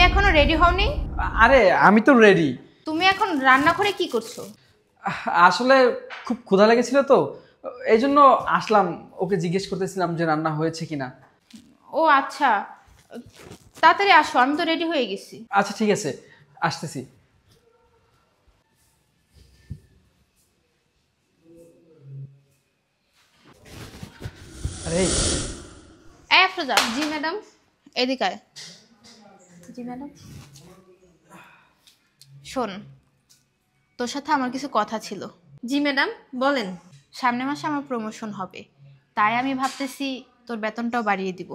এখনো রেডি হওনি? আরে আমি তো রেডি। তুমি এখন রান্না করে কি করছো? আসলে খুব ক্ষুধা লেগেছিল তো, এই জন্য আসলাম। ওকে জিজ্ঞেস করতেছিলাম যে রান্না হয়েছে কিনা। ও আচ্ছা, তাড়াতাড়ি আসো, আমি তো রেডি হয়ে গেছি। আচ্ছা ঠিক আছে, আসতেছি। আরে এই আফরোজা। জি ম্যাডাম। এদিকে আয়। জি ম্যাডাম। শোন, তোর সাথে আমার কিছু কথা ছিল। জি ম্যাডাম বলেন। সামনের মাসে আমার প্রমোশন হবে, তাই আমি ভাবতেছি তোর বেতনটাও বাড়িয়ে দিব।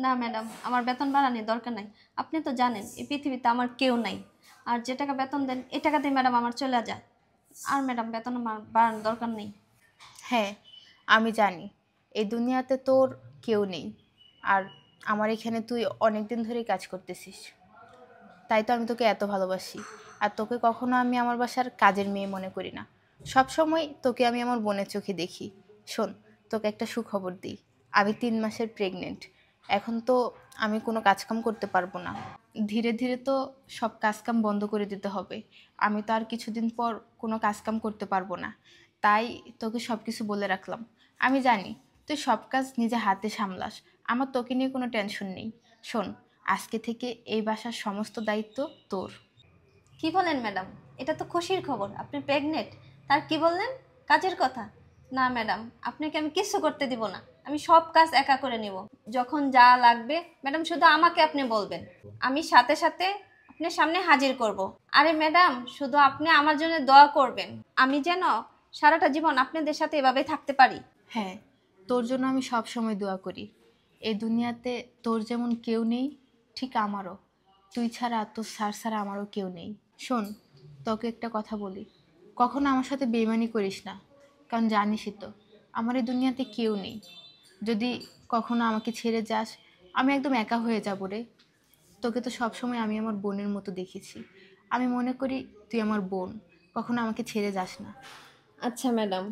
না ম্যাডাম, আমার বেতন বাড়ানোর দরকার নাই। আপনি তো জানেন এই পৃথিবীতে আমার কেউ নাই। আর যে টাকা বেতন দেন এই টাকাতে ম্যাডাম আমার চলে যায়। আর ম্যাডাম বেতন আমার বাড়ানোর দরকার নেই। হ্যাঁ, আমি জানি এই দুনিয়াতে তোর কেউ নেই, আর আমার এখানে তুই অনেক দিন ধরেই কাজ করতেছিস, তাই তো আমি তোকে এত ভালোবাসি। আর তোকে কখনো আমি আমার বাসার কাজের মেয়ে মনে করি না, সব সময় তোকে আমি আমার বোনের চোখে দেখি। শোন, তোকে একটা সুখবর দিই, আমি 3 মাসের প্রেগনেন্ট। এখন তো আমি কোনো কাজকাম করতে পারবো না, ধীরে ধীরে তো সব কাজকাম বন্ধ করে দিতে হবে। আমি তো আর কিছুদিন পর কোনো কাজকাম করতে পারবো না, তাই তোকে সব কিছু বলে রাখলাম। আমি জানি তুই সব কাজ নিজে হাতে সামলাস, আমার তোকে নিয়ে কোনো টেনশন নেই। শোন, আজকে থেকে এই বাসার সমস্ত দায়িত্ব তোর। কি বলেন ম্যাডাম? এটা তো খুশির খবর, আপনি প্রেগনেন্ট। তার কি বললেন? কাজের কথা? না ম্যাডাম, আপনাকে আমি কিছু করতে দিব না। আমি সব কাজ একা করে নিব। যখন যা লাগবে ম্যাডাম শুধু আমাকে আপনি বলবেন, আমি সাথে সাথে আপনার সামনে হাজির করব। আরে ম্যাডাম, শুধু আপনি আমার জন্য দোয়া করবেন, আমি যেন সারাটা জীবন আপনাদের সাথে এভাবে থাকতে পারি। হ্যাঁ, তোর জন্য আমি সব সময় দোয়া করি। এই দুনিয়াতে তোর যেমন কেউ নেই, ঠিক আমারও তুই ছাড়া, তোর স্যার ছাড়া আমারও কেউ নেই। শোন, তোকে একটা কথা বলি, কখনো আমার সাথে বেইমানি করিস না, কারণ জানিসই তো আমার এই দুনিয়াতে কেউ নেই। যদি কখনো আমাকে ছেড়ে যাস, আমি একদম একা হয়ে যাবো রে। তোকে তো সবসময় আমি আমার বোনের মতো দেখেছি, আমি মনে করি তুই আমার বোন, কখনো আমাকে ছেড়ে যাস না। আচ্ছা ম্যাডাম,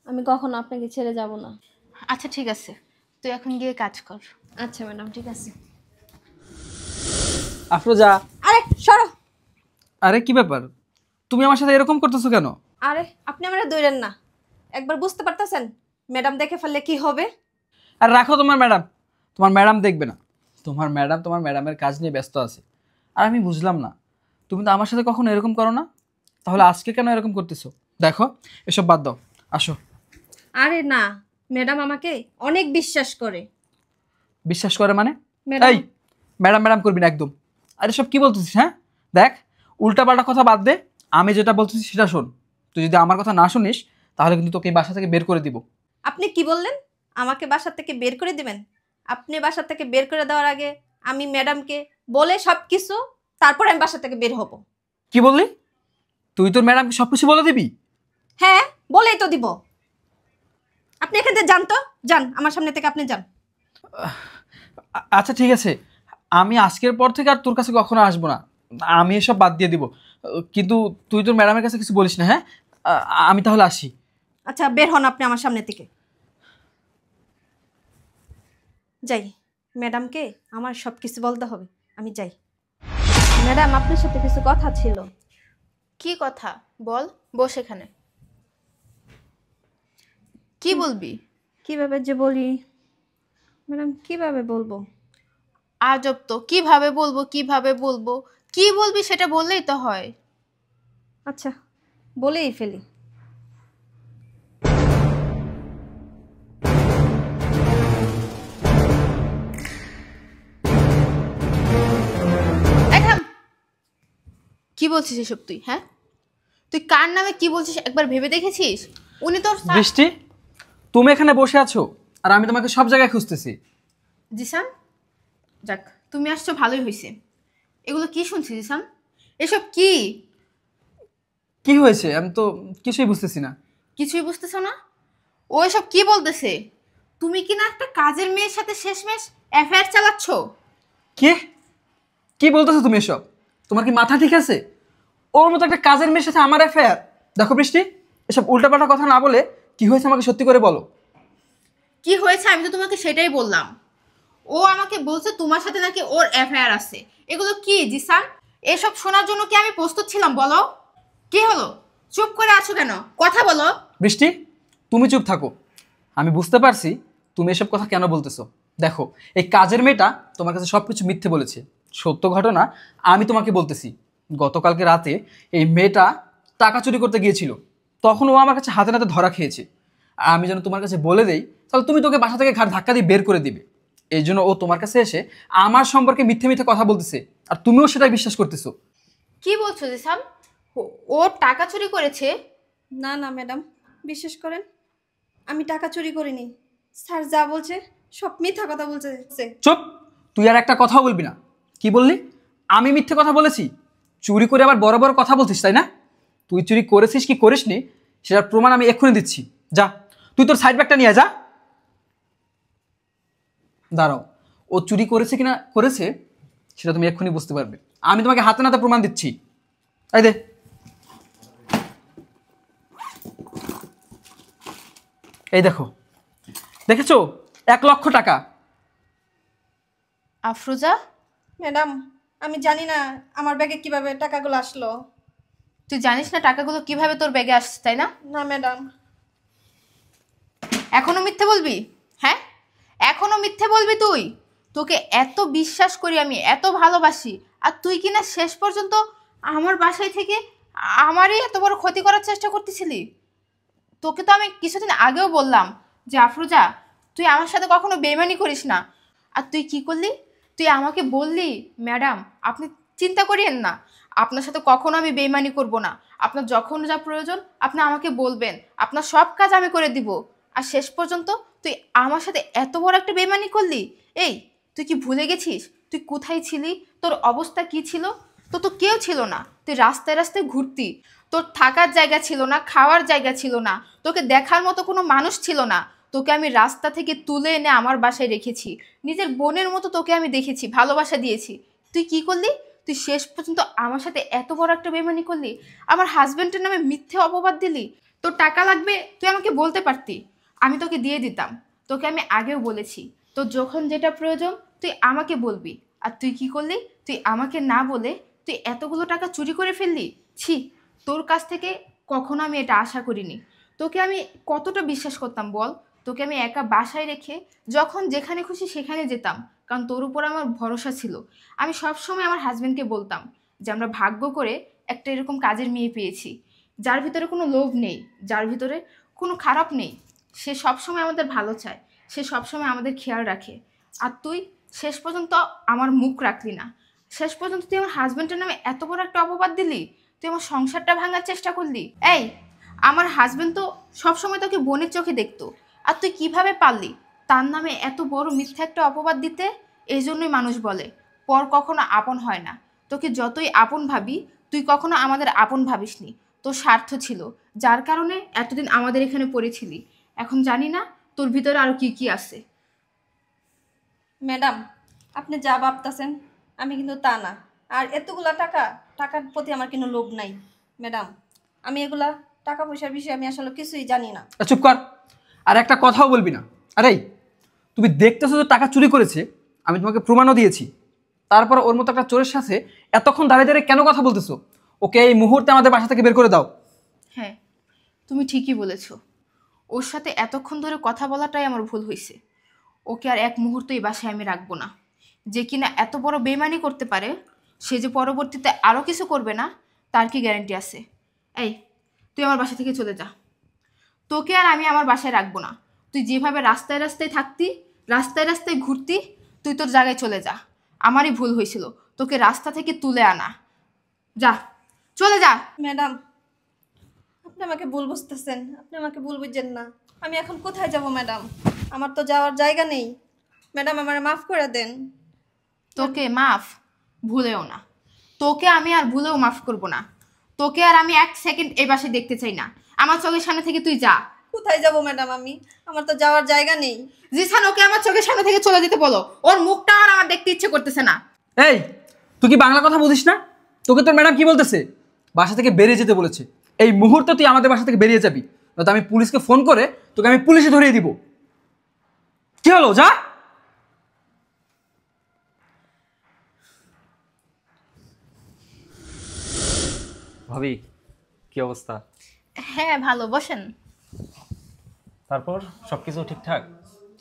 আমি কখনো আপনাকে ছেড়ে যাব না। আচ্ছা ঠিক আছে, তুই এখন গিয়ে কাজ কর। আচ্ছা ম্যাডাম, ঠিক আছে। আফরোজা। আরে সরো। আরে কি ব্যাপার, তুমি আমার সাথে এরকম করতেছো কেন? আরে আপনি আমারে দৌড়েন না, একবার বুঝতে পারতেছেন ম্যাডাম দেখে ফেললে কি হবে? আর রাখো তোমার ম্যাডাম, তোমার ম্যাডাম দেখবে না। তোমার ম্যাডাম তোমার ম্যাডামের কাজ নিয়ে ব্যস্ত আছে। আর আমি বুঝলাম না, তুমি তো আমার সাথে কখনো এরকম করো না, তাহলে আজকে কেন এরকম করতেছো? দেখো, এসব বাদ দাও, আসো। আরে না, ম্যাডাম আমাকে অনেক বিশ্বাস করে। বিশ্বাস করে মানে? ম্যাডাম। এই ম্যাডাম ম্যাডাম করবি না একদম। আরে সব কি বলতেছিস? হ্যাঁ দেখ, উল্টাপাল্টা কথা বাদ দে, আমি যেটা বলতেছি সেটা শোন। তুই যদি আমার কথা না শুনিস তাহলে কিন্তু তোকে এই বাসা থেকে বের করে দিব। আপনি কি বললেন? আমাকে বাসা থেকে বের করে দিবেন? আপনি বাসা থেকে বের করে দেওয়ার আগে আমি ম্যাডামকে বলে সব কিছু, তারপরে আমি বাসা থেকে বের হব। কি বললি? তুই তোর ম্যাডামকে সব কিছু বলে দিবি? হ্যাঁ, বলেই তো দিব। আপনি এখান থেকে যান তো, যান আমার সামনে থেকে, আপনি যান। আচ্ছা ঠিক আছে, আমি আজকের পর থেকে আর তোর কাছে কখনো আসবো না, আমি এসব বাদ দিয়ে দিব। কিন্তু তুই তোর ম্যাডামের কাছে কিছু বলিস না, হ্যাঁ? আমি তাহলে আসি। আচ্ছা বের হন আপনি আমার সামনে থেকে। যাই, ম্যাডামকে আমার সব কিছু বলতে হবে, আমি যাই। ম্যাডাম আপনার সাথে কিছু কথা ছিল। কি কথা বল, বস এখানে। কি বলবি? কিভাবে যে বলি ম্যাডাম, কিভাবে বলবো? আজব তো, কিভাবে বলবো কিভাবে বলবো, কি বলবি সেটা বললেই তো হয়। আচ্ছা বলেই ফেলি। এই থাম। কি বলছিস এসব তুই? হ্যাঁ, তুই কার নামে কি বলছিস একবার ভেবে দেখেছিস? উনি তোর বৃষ্টি, তুমি এখানে বসে আছো আর আমি তোমাকে সব জায়গায় খুঁজতেছি। জিসান, যাক তুমি আসছো ভালোই হয়েছে। এগুলো কি শুনছি জিসান? এসব কি? কি হয়েছে? আমি তো কিছুই বুঝতেছি না। কিছুই বুঝতেছো না? ও এসব কি বলতেছে? তুমি কি না একটা কাজের মেয়ের সাথে শেষমেশ অ্যাফেয়ার চালাচ্ছ? কে? কি বলতেছো তুমি এসব? তোমার কি মাথা ঠিক আছে? ওর মতো একটা কাজের মেয়ের সাথে আমার অ্যাফেয়ার? দেখো বৃষ্টি, এসব উল্টাপাল্টা কথা না বলে কি হয়েছে আমাকে সত্যি করে বলো। কি হয়েছে আমি তো তোমাকে সেটাই বললাম। ও আমাকে বলছে তোমার সাথে নাকি ওর অ্যাফেয়ার আছে, এগুলো কি জিসান? এসব শোনার জন্য কি আমি প্রস্তুত ছিলাম বলো? কি হলো, চুপ করে আছো কেন? কথা বলো। বৃষ্টি, তুমি চুপ থাকো। আমি বুঝতে পারছি তুমি এসব কথা কেন বলতেছো। দেখো, এই কাজের মেয়েটা তোমার কাছে সব কিছু মিথ্যে বলেছে। সত্য ঘটনা আমি তোমাকে বলতেছি। গতকালকে রাতে এই মেয়েটা টাকা চুরি করতে গিয়েছিল, তখন ও আমার কাছে হাতে নাতে ধরা খেয়েছে। আর আমি যেন তোমার কাছে বলে দেই, তাহলে তুমি তোকে বাসা থেকে ঘাট ধাক্কা দিয়ে বের করে দিবে। এই জন্য ও তোমার কাছে এসে আমার সম্পর্কে মিথ্যে মিথ্যে কথা বলতেছে, আর তুমিও সেটাই বিশ্বাস করতেছো। কি বলছো জিসান? ও টাকা চুরি করেছে? না না ম্যাডাম, বিশ্বাস করেন, আমি টাকা চুরি করিনি। স্যার যা বলছে সব মিথ্যা কথা বলছে। চুপ! তুই আর একটা কথাও বলবি না। কি বললি? আমি মিথ্যে কথা বলেছি? চুরি করে আবার বড় বড় কথা বলছিস, তাই না? তুই চুরি করেছিস কি করিসনি সেটার প্রমাণ আমি এক্ষুনি দিচ্ছি। যা, তুই তোর সাইড ব্যাগটা নিয়ে যা। দাঁড়াও, ও চুরি করেছে কিনা করেছে সেটা তুমি এক্ষুনি বুঝতে পারবে। আমি তোমাকে হাতে নাতে প্রমাণ দিচ্ছি। এই দে। এই দেখো, দেখেছো? 1,00,000 টাকা। আফরোজা, ম্যাডাম, আমি জানি না আমার ব্যাগে কিভাবে টাকাগুলো আসলো। তুই জানিস না টাকাগুলো কিভাবে তোর ব্যাগে আসছে, তাই না? না ম্যাডাম। এখনো মিথ্যে বলবি? হ্যাঁ, এখনো মিথ্যে বলবি তুই? তোকে এত বিশ্বাস করি আমি, এত ভালোবাসি, আর তুই কিনা শেষ পর্যন্ত আমার বাসায় থেকে আমারই এত বড় ক্ষতি করার চেষ্টা করতেছিলি। তোকে তো আমি কিছুদিন আগেও বললাম যে আফরোজা, তুই আমার সাথে কখনো বেইমানি করিস না। আর তুই কি করলি? তুই আমাকে বললি, ম্যাডাম আপনি চিন্তা করিয়েন না, আপনার সাথে কখনো আমি বেইমানি করব না। আপনার যখন যা প্রয়োজন আপনি আমাকে বলবেন, আপনার সব কাজ আমি করে দিব। আর শেষ পর্যন্ত তুই আমার সাথে এত বড় একটা বেইমানি করলি। এই, তুই কি ভুলে গেছিস তুই কোথায় ছিলি, তোর অবস্থা কি ছিল? তো কেউ ছিল না, তুই রাস্তায় রাস্তায় ঘুরতি, তোর থাকার জায়গা ছিল না, খাওয়ার জায়গা ছিল না, তোকে দেখার মতো কোনো মানুষ ছিল না। তোকে আমি রাস্তা থেকে তুলে এনে আমার বাসায় রেখেছি, নিজের বোনের মতো তোকে আমি দেখেছি, ভালোবাসা দিয়েছি। তুই কি করলি? তুই শেষ পর্যন্ত আমার সাথে এত বড় একটা বেইমানি করলি, আমার হাজবেন্ডের নামে মিথ্যে অপবাদ দিলি। তোর টাকা লাগবে তুই আমাকে বলতে পারতি, আমি তোকে দিয়ে দিতাম। তোকে আমি আগেও বলেছি, তোর যখন যেটা প্রয়োজন তুই আমাকে বলবি। আর তুই কি করলি? তুই আমাকে না বলে তুই এতগুলো টাকা চুরি করে ফেললি। ছি, তোর কাছ থেকে কখনো আমি এটা আশা করিনি। তোকে আমি কতটা বিশ্বাস করতাম বল? তোকে আমি একা বাসায় রেখে যখন যেখানে খুশি সেখানে যেতাম, কারণ তোর উপর আমার ভরসা ছিল। আমি সবসময় আমার হাজব্যান্ডকে বলতাম যে আমরা ভাগ্য করে একটা এরকম কাজের মেয়ে পেয়েছি, যার ভিতরে কোনো লোভ নেই, যার ভিতরে কোনো খারাপ নেই। সে সবসময় আমাদের ভালো চায়, সে সবসময় আমাদের খেয়াল রাখে। আর তুই শেষ পর্যন্ত আমার মুখ রাখলি না। শেষ পর্যন্ত তুই আমার হাজব্যান্ডের নামে এত বড় একটা অপবাদ দিলি, তুই আমার সংসারটা ভাঙার চেষ্টা করলি। এই, আমার হাজব্যান্ড তো সবসময় তোকে বোনের চোখে দেখতো, আর তুই কিভাবে পারলি তার নামে এত বড় মিথ্যা একটা অপবাদ দিতে? এই জন্যই মানুষ বলে পর কখনো আপন হয় না। তোকে যতই আপন ভাবি, তুই কখনো আমাদের আপন ভাবিসনি। তোর স্বার্থ ছিল, যার কারণে এতদিন আমাদের এখানে পড়েছিলি। এখন জানি না তোর ভিতরে আরো কি কি আছে। ম্যাডাম, আপনি যা ভাবতেছেন আমি কিন্তু তা না। আর এতগুলা টাকা, টাকার প্রতি আমার কোনো লোভ নাই ম্যাডাম। আমি এগুলা টাকা পয়সার বিষয়ে আমি আসলে কিছুই জানি না। চুপ কর, আর একটা কথাও বলবি না। আরে, তুমি দেখতেছো যে টাকা চুরি করেছে, আমি তোমাকে প্রমাণও দিয়েছি। তারপর ওর মতো একটা চোরের সাথে এতক্ষণ দাঁড়িয়ে দাঁড়িয়ে কেন কথা বলতেছো? ওকে এই মুহূর্তে আমাদের বাসা থেকে বের করে দাও। হ্যাঁ, তুমি ঠিকই বলেছো, ওর সাথে এতক্ষণ ধরে কথা বলাটাই আমার ভুল হয়েছে। ওকে আর এক মুহূর্ত এই বাসায় আমি রাখবো না। যে কিনা এত বড় বেইমানি করতে পারে, সে যে পরবর্তীতে আরও কিছু করবে না তার কি গ্যারান্টি আছে? এই, তুই আমার বাসা থেকে চলে যা। তোকে আর আমি আমার বাসায় রাখবো না। তুই যেভাবে রাস্তায় রাস্তায় থাকতি, রাস্তায় রাস্তায় ঘুরতি, তুই তোর জায়গায় চলে যা। আমারই ভুল হয়েছিল তোকে রাস্তা থেকে তুলে আনা। যা, চলে যা। ম্যাডাম, আপনি আমাকে ভুল বুঝতেছেন, আপনি আমাকে ভুল বুঝছেন না। আমি এখন কোথায় যাব ম্যাডাম? আমার তো যাওয়ার জায়গা নেই। ম্যাডাম, আমারে মাফ করে দেন। তোকে মাফ ভুলেও না, তোকে আমি আর ভুলেও মাফ করব না। তোকে আর আমি এক সেকেন্ড এই বাসায় দেখতে চাই না। আমার চোখের সামনে থেকে তুই যা। কোথায় যাব ম্যাডাম আমি? আমার তো যাওয়ার জায়গা নেই। জিসান, ওকে আমার চোখের সামনে থেকে চলে যেতে বলো। ওর মুখটা আর আমার দেখতে ইচ্ছে করতেছে না। এই, তুই কি বাংলা কথা বুঝিস না? তোকে তোর ম্যাডাম কি বলতেছে? বাসা থেকে বেরিয়ে যেতে বলেছে। এই মুহূর্তে তুই আমাদের বাসা থেকে বেরিয়ে যাবি, নয়তো আমি পুলিশকে ফোন করে তোকে আমি পুলিশে ধরিয়ে দিব। কি হলো, যা। ভাবি, কি অবস্থা? হ্যাঁ ভালো, বসেন। তারপর সবকিছু ঠিকঠাক?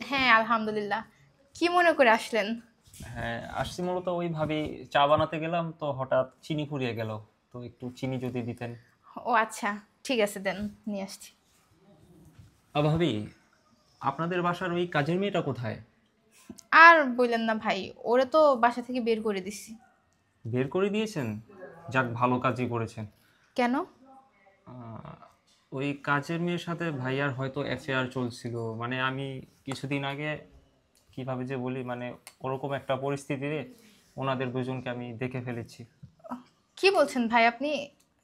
হ্যাঁ আলহামদুলিল্লাহ। কি মনে করে আসলেন? হ্যাঁ, আসছি মূলত ওই ভাবি, চা বানাতে গেলাম তো হঠাৎ চিনি ফুরিয়ে গেল, তো একটু চিনি যদি দিতেন। ও আচ্ছা, ঠিক আছে দেন, নিয়ে আসছি। ভাবি, আপনাদের বাসার ওই কাজের মেয়েটা কোথায়? আর বললেন না ভাই, ওরে তো বাসা থেকে বের করে দিছি। বের করে দিয়েছেন? যাক, ভালো কাজই করেছেন। কেন? আহ, ওই কাজের মেয়ের সাথে ভাইয়ার হয়তো অ্যাফেয়ার চলছিল, মানে আমি কিছুদিন আগে কিভাবে যে বলি, মানে ওরকম একটা পরিস্থিতিতে ওনাদের দুজনকে আমি দেখে ফেলেছি। কি বলছেন ভাই আপনি?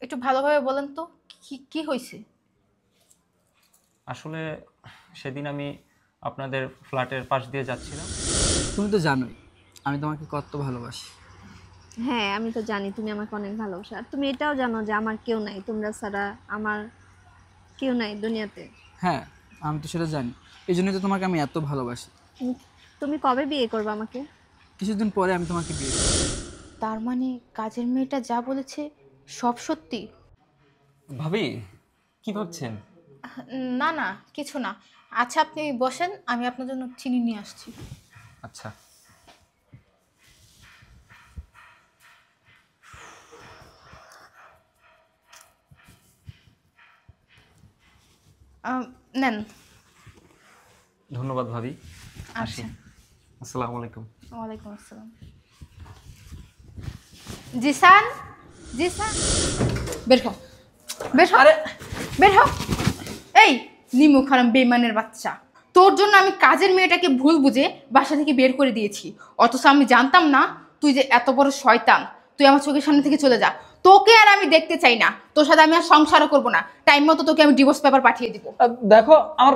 একটু ভালোভাবে বলেন তো, কি কি হয়েছে? আসলে সেদিন আমি আপনাদের ফ্ল্যাটের পাশ দিয়ে যাচ্ছিলাম। তুমি তো জানোই আমি তোমাকে কত ভালোবাসি। হ্যাঁ, আমি তো জানি তুমি আমাকে অনেক ভালোবাসো, আর তুমি এটাও জানো যে আমার কেউ নাই, তোমরা ছাড়া আমার কেউ নাই দুনিয়াতে। হ্যাঁ, আমি তো সেটা জানি, এই জন্যই তো তোমাকে আমি এত ভালোবাসি। তুমি কবে বিয়ে করবে আমাকে? কিছুদিন পরে আমি তোমাকে বিয়ে করব। তার মানে কাজের মেয়েটা যা বলেছে সব সত্যি? ভাবি, কি ভাবছেন? না না, কিছু না। আচ্ছা আপনি বসেন, আমি আপনার জন্য চিনি নিয়ে আসছি। আচ্ছা। নেন। ধন্যবাদ ভাবি। আসি। আচ্ছা। আসসালামু আলাইকুম। ওয়ালাইকুম আসসালাম। জিসান, জিসান, বের হ, বের হ, বের হ। এই নিমু খারাম বেইমানের বাচ্চা, তোর জন্য আমি কাজের মেয়েটাকে ভুল বুঝে বাসা থেকে বের করে দিয়েছি, অথচ আমি জানতাম না তুই যে এত বড় শয়তান। তুই আমার চোখের সামনে থেকে চলে যা, তোকে আর আমি দেখতে চাই না, তোর সাথে আমি আর সংসারও করবো না। টাইম মতো তোকে আমি ডিভোর্স পেপার পাঠিয়ে দিব। দেখো আমার,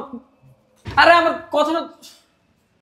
আরে আমার কথাটা